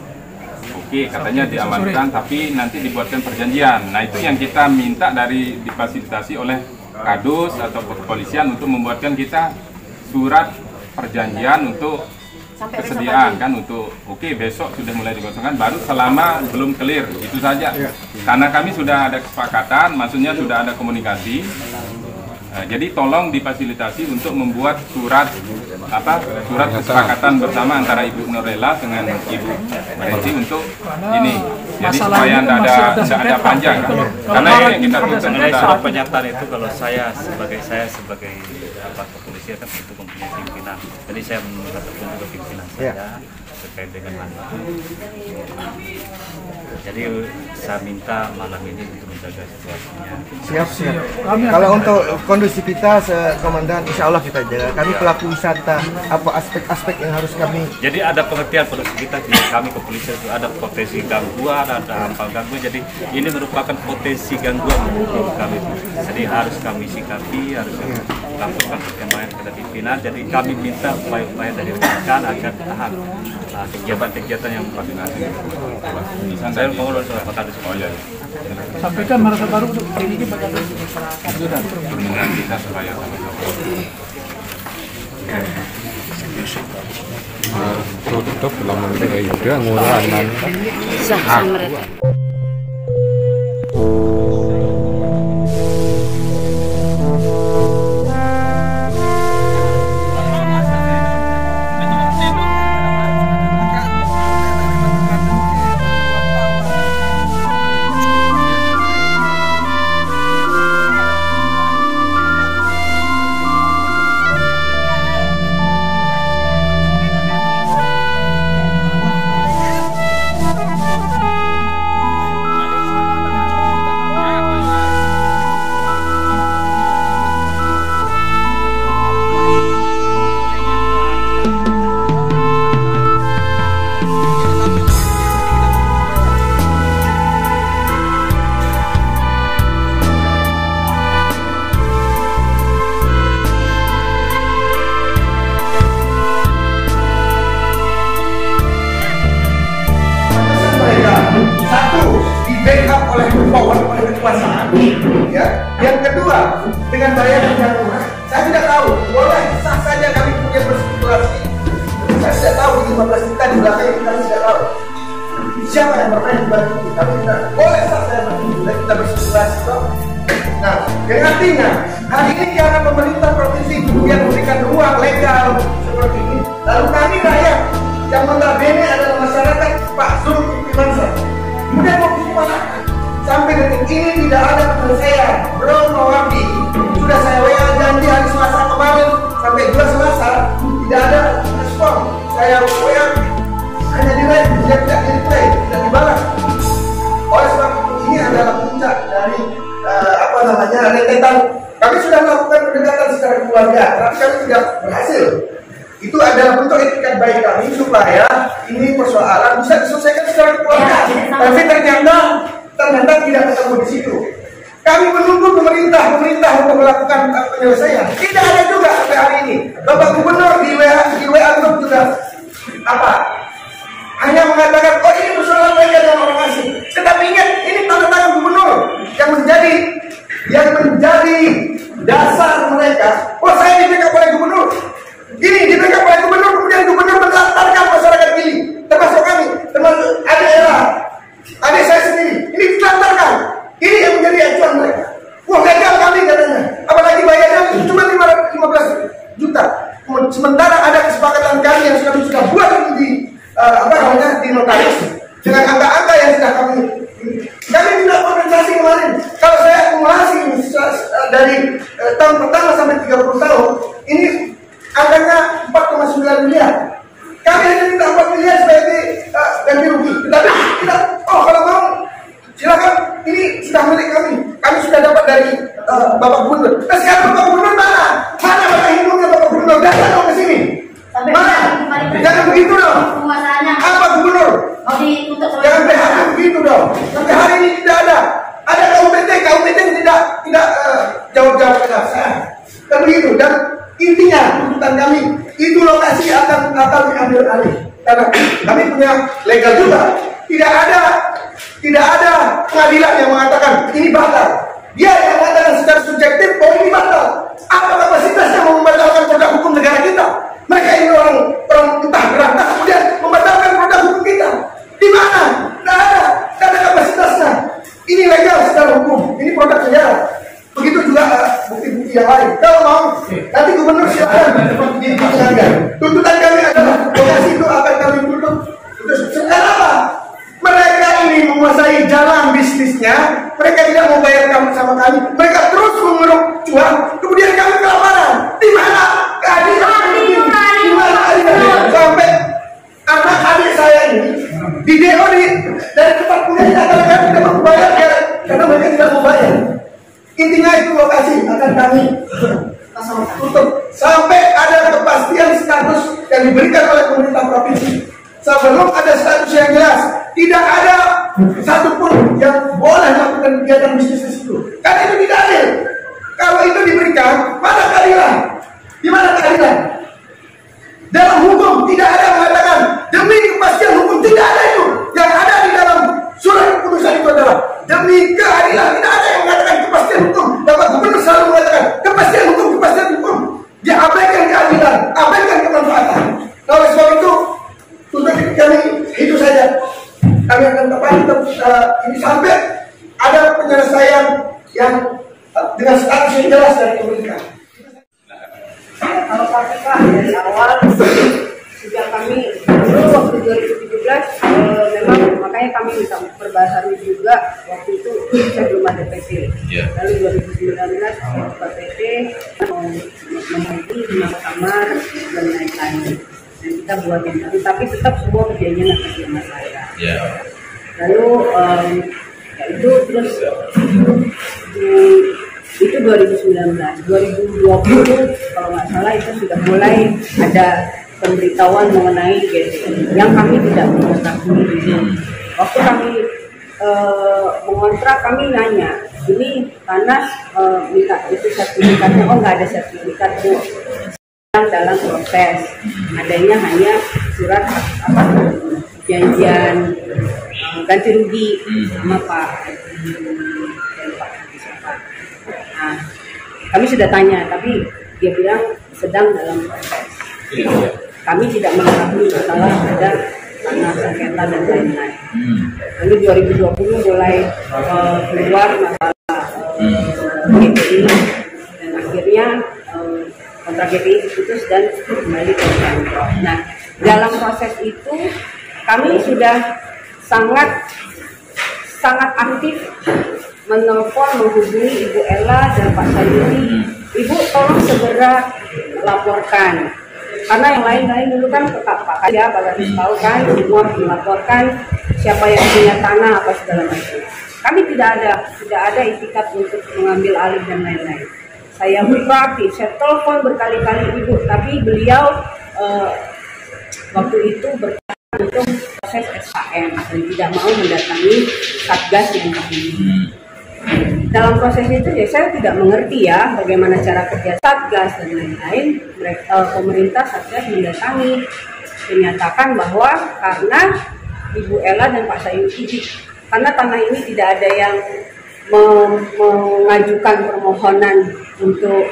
Oke, katanya diamankan tapi nanti dibuatkan perjanjian. Nah, itu yang kita minta dari difasilitasi oleh Kadus atau kepolisian untuk membuatkan kita surat perjanjian untuk kesediaan kan untuk besok sudah mulai dikosongkan baru selama belum clear itu saja karena kami sudah ada kesepakatan maksudnya sudah ada komunikasi jadi tolong difasilitasi untuk membuat surat kesepakatan bersama antara Ibu Nurlela dengan Ibu Mariti untuk ini jadi supaya tidak ada panjang karena ini yang kita tuntut mengenai surat pernyataan itu kalau saya sebagai kepolisian kan itu mempunyai pimpinan jadi saya menurut juga pimpinan saya terkait dengan hal itu jadi saya minta malam ini untuk menjaga situasinya. Siap. Kalau untuk kondusivitas Komandan, insya Allah kita jaga. Kami pelaku wisata, apa aspek-aspek yang harus kami. Jadi ada pengertian kondusivitas di kami kepolisian itu ada potensi gangguan, ada hal gangguan. Jadi ini merupakan potensi gangguan menurut kami. Jadi harus kami sikapi, harus lakukan perkembangan kepada pimpinan. Jadi kami minta upaya-upaya dari rekan agar tahan kegiatan-kegiatan yang koordinasi. Saya mau lulus Pak Kadus. Oh iya. Sampaikan merasa baru ini bagaimana kita supaya Tutup lama udah nguranan. Sah mereka. boleh saya kita berspekulasi toh. Nah, yang artinya hari ini karena pemerintah provinsi kemudian memberikan ruang legal seperti ini, lalu kami rakyat yang notabene adalah masyarakat Pak Zulkifli Mansur kemudian mau gimana? Sampai detik ini tidak ada penyelesaian. Bro Mawaki sudah saya WA janji hari Selasa kemarin sampai 2 Selasa tidak ada respon. Saya WA hanya tidak di-reply, tidak dibalas. Oleh sebab itu ini adalah puncak dari rentetan. Kami sudah melakukan pendekatan secara keluarga, tapi kami tidak berhasil. Itu adalah bentuk etikat baik kami supaya ini persoalan bisa diselesaikan secara keluarga. Tapi ternyata tidak ketemu di situ. Kami menunggu pemerintah untuk melakukan penyelesaian. Tidak ada juga sampai hari ini. Bapak Gubernur di WA grup juga hanya mengatakan, oh ini persoalan mereka dengan orang asing. Tetapi ingat, ini tanda tangan gubernur yang menjadi dasar mereka. Oh saya di-backup oleh gubernur. Ini di-backup oleh gubernur, kemudian gubernur menelantarkan masyarakat ini, termasuk kami, termasuk adik saya sendiri. Ini ditelantarkan. Ini yang menjadi acuan mereka. Wah gagal kami katanya. Apalagi bayarnya cuma 15 juta. Sementara ada kesepakatan kami yang sudah buat di di notaris dengan angka-angka yang sudah kami tidak kompensasi kemarin. Kalau saya akumulasi dari tahun pertama sampai 30 tahun, ini angkanya 4,9 miliar. Kami hanya minta 4 miliar sebagai ganti rugi. Tetapi kita, kalau mau silakan, ini sudah milik kami. Kami sudah dapat dari Bapak Gubernur. Nah sekarang Bapak Gubernur mana? Mana Bapak hidungnya Bapak Gubernur? Datang dong ke sini. Mana? Jangan begitu dong. Apa Gubernur? Jangan PHK begitu dong. Sampai hari ini tidak ada. Ada KUPT tidak jawab-jawab ke saya. Dan begitu. Dan intinya tuntutan kami itu lokasi akan diambil alih. Karena kami punya legal juga. Tidak ada pengadilan yang mengatakan ini batal. Dia yang mengatakan secara subjektif bahwa ini batal. Apa kapasitasnya mau membatalkan produk hukum negara kita? Mereka ini orang entah berantas kemudian membatalkan produk hukum kita. Di mana? Tidak ada kapasitasnya. Ini legal secara hukum. Ini produk negara. Begitu juga bukti-bukti yang lain. Kalau mau, nanti gubernur silakan diperkenalkan. Tuntutan kami adalah lokasi itu akan kami tutup. Sekarang apa? Mereka ini menguasai jalan bisnisnya. Mereka tidak mau bayar kami sama kami. Mereka terus mengeruk cuan. Kemudian kami kelaparan. Di mana keadilan? Di mana keadilan? Sampai anak adik saya ini di DO dari tempat kuliahnya karena kami tidak mau bayar karena mereka tidak mau bayar. Intinya itu lokasi akan kami tutup sampai ada kepastian status yang diberikan oleh pemerintah provinsi. Sebelum ada status yang jelas, tidak ada satupun yang boleh melakukan kegiatan bisnis di situ. Karena itu tidak adil. Kalau itu diberikan, mana keadilan? Di mana keadilan? Dalam hukum tidak ada mengatakan demi kepastian hukum, tidak ada itu. Yang ada di dalam surat keputusan itu adalah demi keadilan. Tidak ada yang mengatakan kepastian hukum. Bapak Gubernur selalu mengatakan kepastian hukum. Dia abaikan keadilan, abaikan kemanfaatan. Oleh sebab itu, untuk kami itu saja. Kami akan tetap ini sampai ada penyelesaian yang dengan status yang jelas dari pemerintah. Kalau KPK dari awal sejak kami dulu waktu 2017 memang makanya kami minta perbaharui juga. Waktu itu saya belum ada PP. Lalu 2019 buka PP memiliki 5 kamar dan lain-lain. Dan kita buat yang baru, tapi tetap semua kejadian atas nama saya. Lalu itu terus itu 2019, 2020 kalau nggak salah itu sudah mulai ada pemberitahuan mengenai GSM yang kami tidak mengetahui. Waktu kami mengontrak, kami nanya, ini tanah minta itu sertifikatnya, oh nggak ada sertifikat Bu. Dalam proses adanya hanya surat janjian ganti rugi sama Pak. Nah, kami sudah tanya, tapi dia bilang sedang dalam proses. Kami tidak mengetahui masalah ada tanah sengketa dan lain-lain. Lalu 2020 mulai keluar masalah GPI dan akhirnya kontrak GPI diputus dan kembali ke Pemprov. Nah, dalam proses itu kami sudah sangat aktif menelpon, menghubungi Ibu Ella dan Pak Sayuri. Ibu tolong segera laporkan. Karena yang lain-lain dulu kan ke Pak Kaya, Pak Gadis tahu kan, semua melaporkan siapa yang punya tanah apa segala macam. Kami tidak ada itikat untuk mengambil alih dan lain-lain. Saya proaktif, saya telepon berkali-kali Ibu, tapi beliau waktu itu bertahan untuk proses SKM dan tidak mau mendatangi Satgas yang kami. Dalam proses itu ya saya tidak mengerti ya bagaimana cara kerja Satgas dan lain-lain. Pemerintah Satgas mendatangi menyatakan bahwa karena Ibu Ella dan Pak Sayuri, karena tanah ini tidak ada yang mengajukan permohonan untuk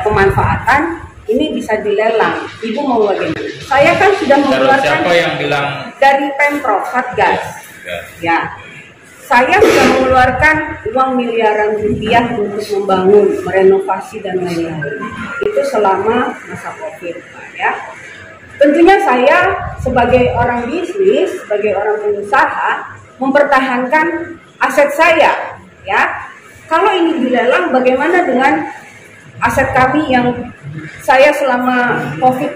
pemanfaatan, ini bisa dilelang. Ibu mau bagaimana? Saya kan sudah mengeluarkan. Siapa yang bilang? Dari Pemprov Satgas. Ya. Saya sudah mengeluarkan uang miliaran rupiah untuk membangun, merenovasi dan lain-lain. Itu selama masa COVID, ya. Tentunya saya sebagai orang bisnis, sebagai orang pengusaha, mempertahankan aset saya, ya. Kalau ini dilelang, bagaimana dengan aset kami yang saya selama COVID,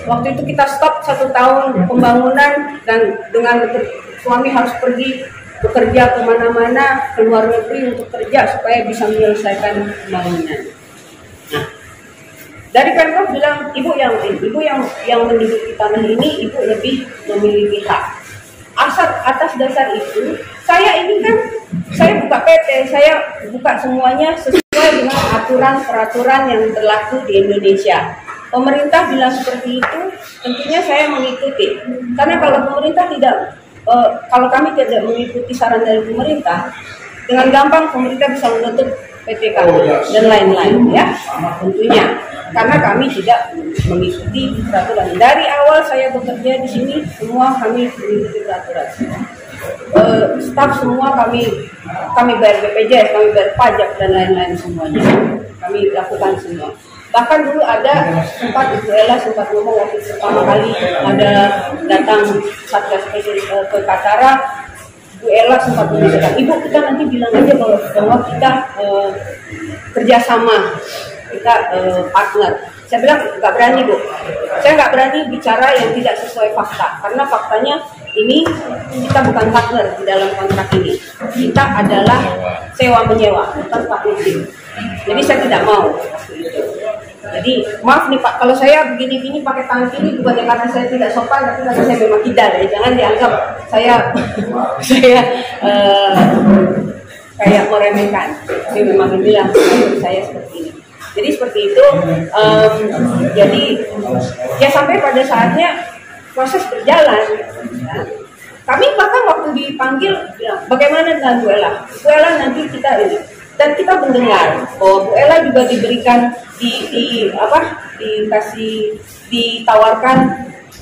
waktu itu kita stop 1 tahun pembangunan dan dengan suami harus pergi bekerja kemana-mana, ke luar negeri untuk kerja supaya bisa menyelesaikan pembangunan. Nah, dari Pemprov bilang ibu yang menduduki tanah ini, ibu lebih memiliki hak. Atas dasar itu, saya buka PT, saya buka semuanya sesuai dengan aturan-peraturan yang berlaku di Indonesia. Pemerintah bilang seperti itu, tentunya saya mengikuti. Karena kalau pemerintah kalau kami tidak mengikuti saran dari pemerintah, dengan gampang pemerintah bisa menutup PT kami dan lain-lain, ya, tentunya. Karena kami tidak mengikuti peraturan. Dari awal saya bekerja di sini, semua kami mengikuti peraturan. Staf semua kami bayar BPJS, kami bayar pajak dan lain-lain semuanya. Kami lakukan semua. Bahkan dulu ada Ibu Ella sempat ngomong waktu pertama kali ada datang Satgas ke Katara, Ibu Ella sempat mengatakan, Ibu kita nanti bilang aja bahwa kita kerjasama, kita partner. Saya bilang nggak berani Bu, saya nggak berani bicara yang tidak sesuai fakta, karena faktanya ini kita bukan partner di dalam kontrak ini, kita adalah sewa menyewa, bukan partnership. Jadi saya tidak mau. Jadi maaf nih Pak, kalau saya begini-gini pakai tangan kiri bukan karena saya tidak sopan, tapi karena saya memang tidak. Ya. Jangan dianggap saya kayak meremehkan. Tapi memang inilah saya seperti ini. Jadi seperti itu. Jadi ya sampai pada saatnya proses berjalan. Ya. Kami bahkan waktu dipanggil bilang, bagaimana dengan Bu Ella? Bu Ella nanti kita ini. Dan kita mendengar bahwa Bu Ella juga diberikan ditawarkan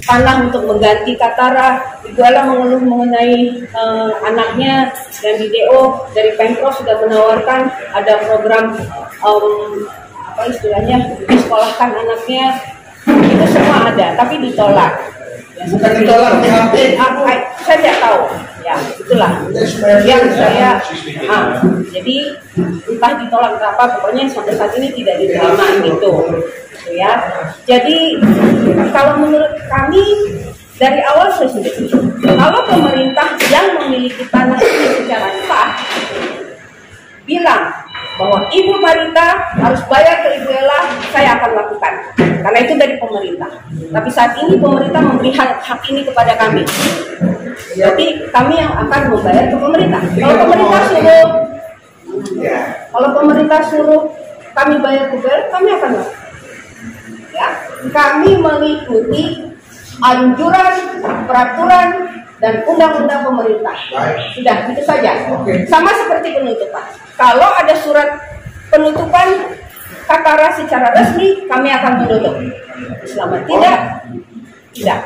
tanah untuk mengganti Katara. Ibu Ella mengeluh mengenai anaknya dan di DO dari Pemprov sudah menawarkan ada program disekolahkan anaknya, itu semua ada, tapi ditolak. Ya, seperti ditolak, saya tidak tahu. Ya, itulah yang saya. Jadi entah ditolak atau apa, pokoknya sampai saat ini tidak diterima gitu ya. Jadi kalau menurut kami dari awal saya sudah kalau pemerintah yang memiliki tanah ini secara sah bilang bahwa Ibu Marita harus bayar ke Ibu Ella, saya akan lakukan. Karena itu dari pemerintah. Tapi saat ini pemerintah memberi hak ini kepada kami. Jadi kami yang akan membayar ke pemerintah. Kalau pemerintah suruh kami bayar ke Ella, kami akan lakukan. Ya, kami mengikuti anjuran, peraturan dan undang-undang pemerintah. Sudah, itu saja. Sama seperti penutupan. Kalau ada surat penutupan Katara secara resmi, kami akan menutup. Selama tidak.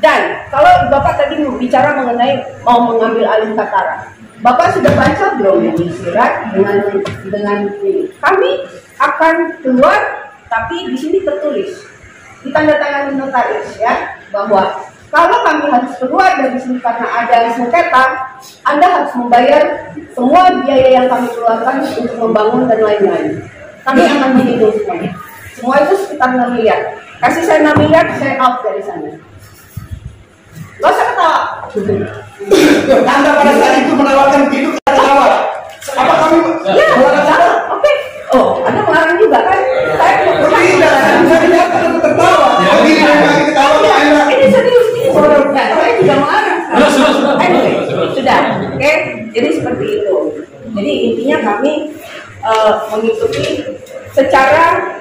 Dan kalau Bapak tadi bicara mengenai mau mengambil alih Katara, Bapak sudah baca belum ini surat dengan ini? Kami akan keluar, tapi di sini tertulis, ditandatangani notaris ya, bahwa kalau kami harus keluar dari sini karena ada sengketa, Anda harus membayar semua biaya yang kami keluarkan untuk membangun dan lain-lain. Kami akan menghitung semuanya. Semua itu sekitar 6 miliar. Kasih saya 6 miliar, saya out dari sana. Gak usah ketawa. Anda pada saat itu menawarkan hidup dan ketawa. Apa kami? Ya, oke. Oh, Anda melarang juga kan? Saya tidak. Saya tidak akan tertawa. Ini serius ini bodoh. Saya juga melarang. Sudah. Oke. Jadi seperti itu. Jadi intinya kami mengikuti secara,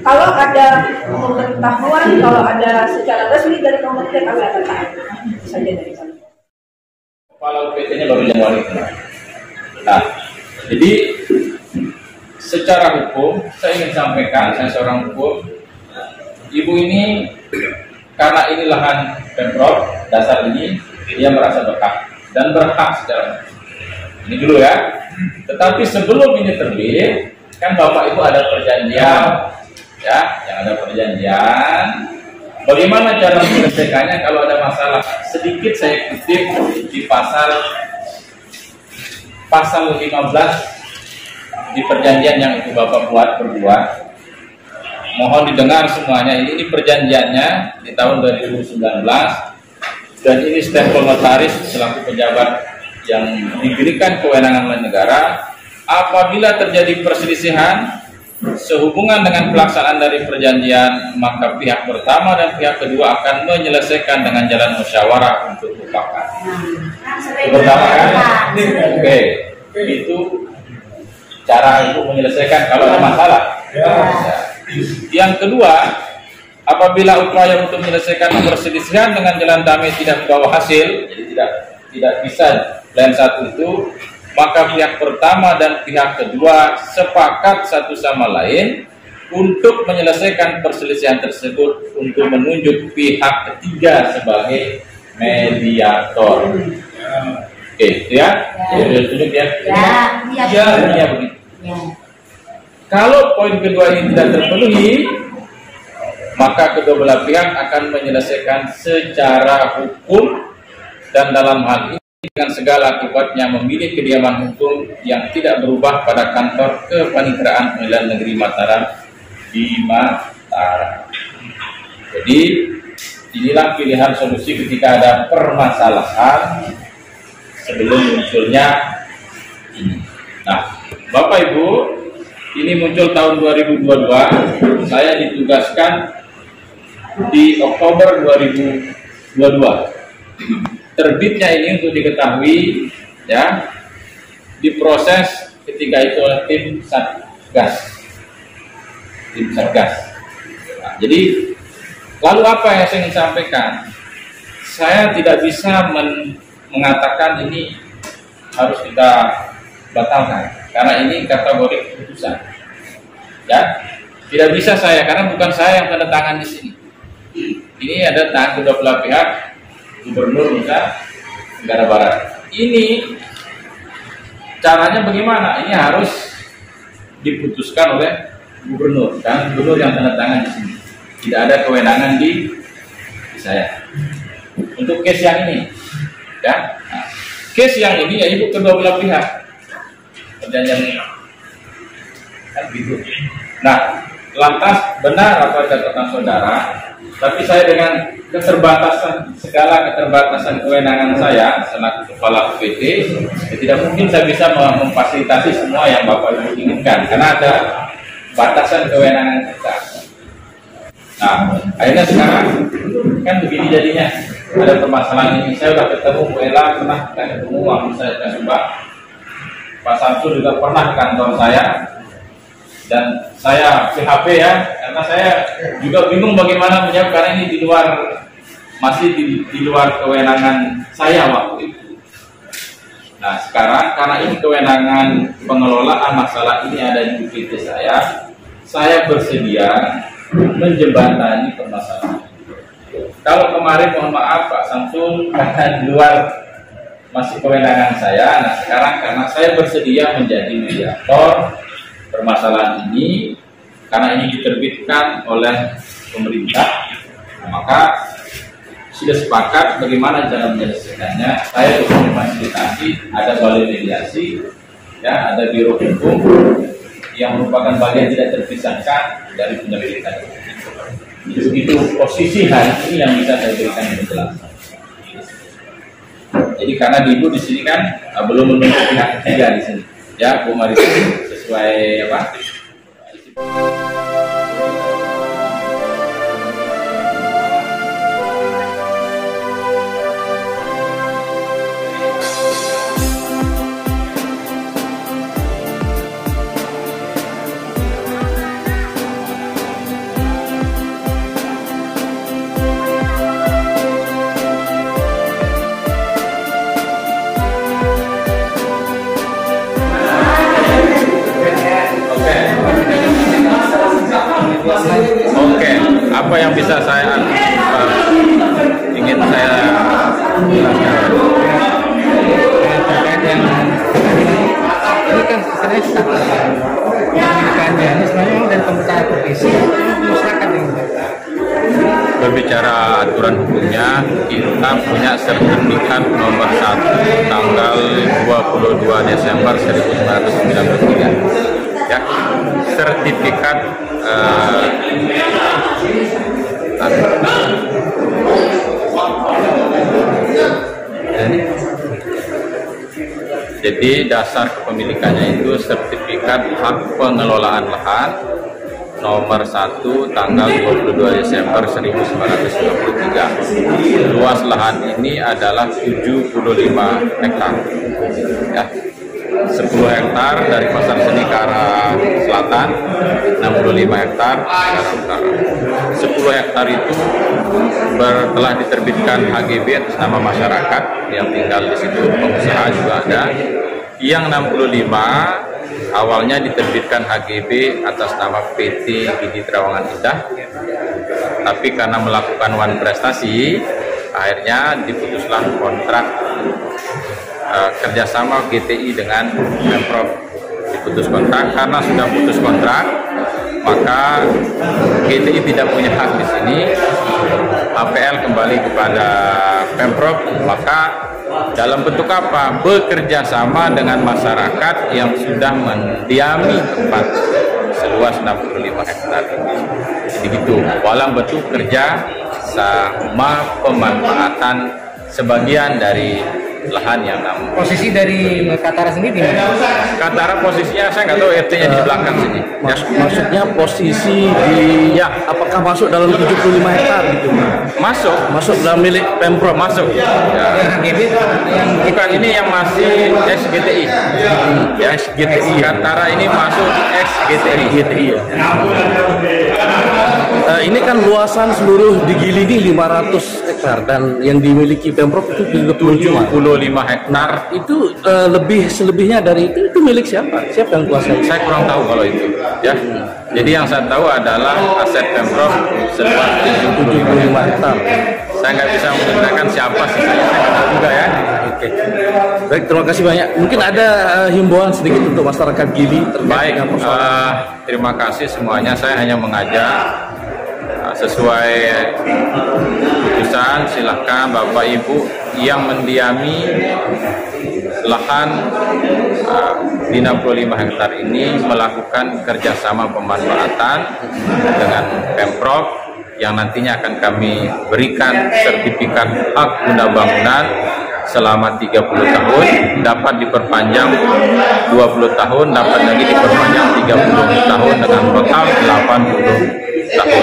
kalau ada pemberitahuan, kalau ada secara resmi dari pemerintah, kami akan taat saja dari sana. Kepala UPT-nya baru Januari kemarin. Nah, jadi secara hukum saya ingin sampaikan, saya seorang hukum, ibu ini karena ini lahan Pemprov dasar ini, dia merasa berhak dan berhak secara ini dulu ya. Tetapi sebelum ini terbit, kan Bapak Ibu ada perjanjian, ya, yang ada perjanjian. Bagaimana cara menyelesaikannya kalau ada masalah? Sedikit saya kutip di pasal 15 di perjanjian yang itu Bapak buat berdua. Mohon didengar semuanya. Ini perjanjiannya di tahun 2019 dan ini stempel notaris selaku pejabat yang diberikan kewenangan oleh negara. Apabila terjadi perselisihan sehubungan dengan pelaksanaan dari perjanjian, maka pihak pertama dan pihak kedua akan menyelesaikan dengan jalan musyawarah untuk mufakat. Itu pertama kan? Oke, itu cara untuk menyelesaikan kalau ada masalah. Yang kedua, apabila upaya untuk menyelesaikan perselisihan dengan jalan damai tidak membawa hasil, jadi tidak bisa lain satu itu, maka pihak pertama dan pihak kedua sepakat satu sama lain untuk menyelesaikan perselisihan tersebut untuk menunjuk pihak ketiga sebagai mediator. Oke, itu ya? Ya, tunjuk ya? Ya, begitu. Kalau poin kedua ini tidak terpenuhi, maka kedua belah pihak akan menyelesaikan secara hukum dan dalam hal ini dengan segala akibatnya memilih kediaman hukum yang tidak berubah pada kantor Kepaniteraan Pengadilan Negeri Mataram di Mataram. Jadi inilah pilihan solusi ketika ada permasalahan sebelum munculnya ini. Nah, Bapak Ibu, ini muncul tahun 2022. Saya ditugaskan di Oktober 2022. Terbitnya ini untuk diketahui ya, diproses ketika itu oleh tim Satgas. Nah, jadi lalu apa yang saya ingin sampaikan? Saya tidak bisa mengatakan ini harus kita batalkan karena ini kategori keputusan. Ya, tidak bisa saya karena bukan saya yang tanda tangan di sini. Ini ada tangan kedua belah pihak. Gubernur Nusa Tenggara Barat. Ini caranya bagaimana? Ini harus diputuskan oleh gubernur dan gubernur yang tanda tangan di sini. Tidak ada kewenangan di saya. Untuk case yang ini, ya. Nah, case yang ini ya ibu kedua belah pihak. Perjanjian kan gitu. Nah, lantas benar apa catatan saudara? Tapi saya dengan segala keterbatasan kewenangan saya selaku kepala UPT, ya tidak mungkin saya bisa memfasilitasi semua yang Bapak Ibu inginkan karena ada batasan kewenangan kita. Nah, akhirnya sekarang kan begini jadinya, ada permasalahan ini. Saya sudah ketemu Bu Ella, pernah ketemu waktu saya coba. Pak Samsul juga pernah ke kantor saya. Dan saya PHP ya, karena saya juga bingung bagaimana menjawab karena ini masih di luar kewenangan saya waktu itu. Nah sekarang karena ini kewenangan pengelolaan masalah ini ada di UPT saya bersedia menjembatani permasalahan. Kalau kemarin mohon maaf Pak Samsul karena di luar masih kewenangan saya. Nah sekarang karena saya bersedia menjadi mediator permasalahan ini, karena ini diterbitkan oleh pemerintah, maka sudah sepakat bagaimana cara menyelesaikannya. Saya bisa memfasilitasi, ada balai mediasi, ya, ada biro hukum yang merupakan bagian tidak terpisahkan dari penyelidikan. Begitu posisi hari ini yang bisa saya berikan penjelasan. Jadi karena di Ibu di sini kan belum menunjuk pihak ketiga di sini, ya Bu Marisa, sesuai apa? Oke, apa yang bisa saya ingin saya jelaskan? Terkait yang ini kan sebenarnya pemilikannya ini sebenarnya dari pemerintah provinsi masyarakat yang berbicara aturan hukumnya, kita punya sertifikat nomor 1 tanggal 22 Desember 1993, ya, sertifikat jadi dasar kepemilikannya itu sertifikat hak pengelolaan lahan nomor 1 tanggal 22 Desember 1993. Luas lahan ini adalah 75 hektar, ya. 10 hektar dari Pasar Seni ke arah selatan, 65 hektar ke arah utara. 10 hektar itu telah diterbitkan HGB atas nama masyarakat yang tinggal di situ, pengusaha juga ada. Yang 65 awalnya diterbitkan HGB atas nama PT Gidi Trawangan Indah, tapi karena melakukan wan prestasi, akhirnya diputuslah kontrak kerjasama GTI dengan Pemprov. Diputus kontrak, karena sudah putus kontrak maka GTI tidak punya hak di sini. APL kembali kepada Pemprov, maka dalam bentuk apa? Bekerja sama dengan masyarakat yang sudah mendiami tempat seluas 65 hektar ini. Jadi gitu, dalam bentuk kerja sama pemanfaatan sebagian dari lahan yang namun. Posisi dari Katara sendiri di mana? Katara posisinya saya nggak tahu, RT-nya di belakang sini. Ya. Maksudnya posisi di, ya, apakah masuk dalam 75 hektar gitu? Masuk dalam milik Pemprov, masuk. Ya. Yang Bukan, ini yang masih SGTI. Ya, SGTI. Katara ini masuk SGTI. Ya. Ini kan luasan seluruh di Gili ini 500 hektar dan yang dimiliki Pemprov itu 75 hektar. Itu selebihnya dari itu milik siapa? Siapa yang kuasai? Saya kurang tahu kalau itu, ya. Jadi yang saya tahu adalah aset Pemprov seluas 75 hektar. Saya nggak bisa menggunakan siapa sih, saya nggak tahu juga, ya. Oke. Baik, terima kasih banyak. Mungkin ada himbauan sedikit untuk masyarakat Gili terkait dengan persoalan. Terima kasih semuanya. Saya hanya mengajak sesuai putusan, silahkan Bapak Ibu yang mendiami lahan di 65 hektar ini melakukan kerjasama pemanfaatan dengan Pemprov yang nantinya akan kami berikan sertifikat hak guna bangunan selama 30 tahun, dapat diperpanjang 20 tahun, dapat lagi diperpanjang 30 tahun dengan total 80 tahun.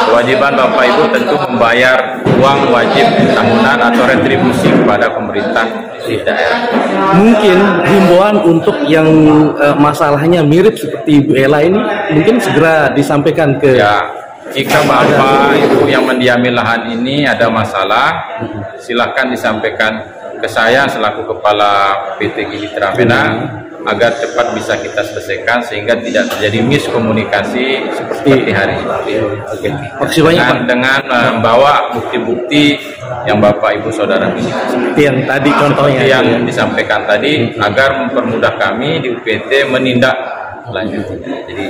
Kewajiban Bapak Ibu tentu membayar uang wajib tahunan atau retribusi kepada pemerintah di daerah. Mungkin himbauan untuk yang masalahnya mirip seperti Ibu Ella ini mungkin segera disampaikan ke, ya, jika Bapak Ibu yang mendiami lahan ini ada masalah, silahkan disampaikan ke saya selaku Kepala PT Gibitra Menang agar cepat bisa kita selesaikan sehingga tidak terjadi miskomunikasi seperti hari ini. Dengan membawa bukti-bukti yang Bapak Ibu Saudara miliki. Seperti yang tadi contohnya yang disampaikan tadi agar mempermudah kami di UPT menindak lanjutnya. Jadi